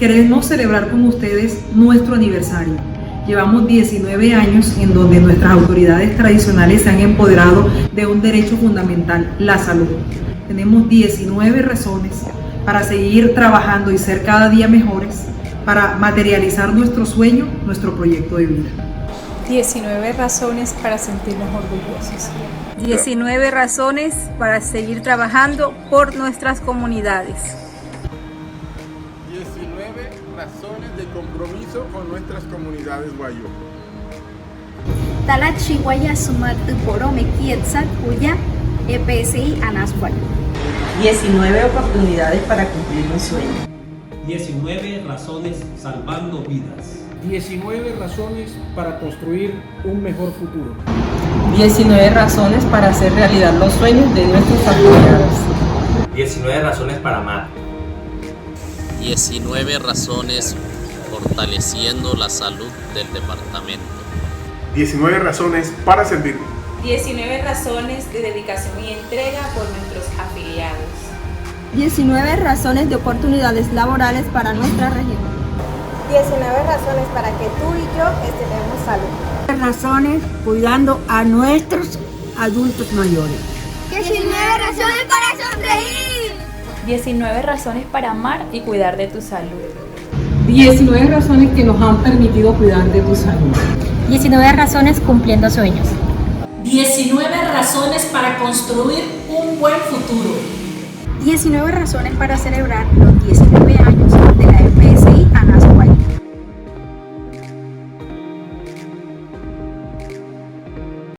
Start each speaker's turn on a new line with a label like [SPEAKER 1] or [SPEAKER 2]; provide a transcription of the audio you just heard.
[SPEAKER 1] queremos celebrar con ustedes nuestro aniversario. Llevamos 19 años en donde nuestras autoridades tradicionales se han empoderado de un derecho fundamental, la salud. Tenemos 19 razones para seguir trabajando y ser cada día mejores, para materializar nuestro sueño, nuestro proyecto de vida.
[SPEAKER 2] 19 razones para sentirnos orgullosos.
[SPEAKER 3] 19 razones para seguir trabajando por nuestras comunidades.
[SPEAKER 4] 19 razones de compromiso con nuestras comunidades guayú.
[SPEAKER 5] Talat Chihuaya Sumat Porome Kietsat Huya EPSI Anaswal.
[SPEAKER 6] 19 oportunidades para cumplir un sueño.
[SPEAKER 7] 19 razones salvando vidas.
[SPEAKER 8] 19 razones para construir un mejor futuro.
[SPEAKER 6] 19 razones para hacer realidad los sueños de nuestros afiliados.
[SPEAKER 9] 19 razones para amar.
[SPEAKER 10] 19 razones fortaleciendo la salud del departamento.
[SPEAKER 4] 19 razones para servir.
[SPEAKER 2] 19 razones de dedicación y entrega por nuestros afiliados.
[SPEAKER 11] 19 razones de oportunidades laborales para nuestra región.
[SPEAKER 12] 19 razones para que tú y yo estemos salud.
[SPEAKER 13] Razones cuidando a nuestros adultos mayores.
[SPEAKER 14] 19 razones para sonreír.
[SPEAKER 2] 19 razones para amar y cuidar de tu salud.
[SPEAKER 1] 19 razones que nos han permitido cuidar de tu salud.
[SPEAKER 5] 19 razones cumpliendo sueños.
[SPEAKER 15] 19 razones para construir un buen futuro.
[SPEAKER 5] 19 razones para celebrar los 19 años de la EPS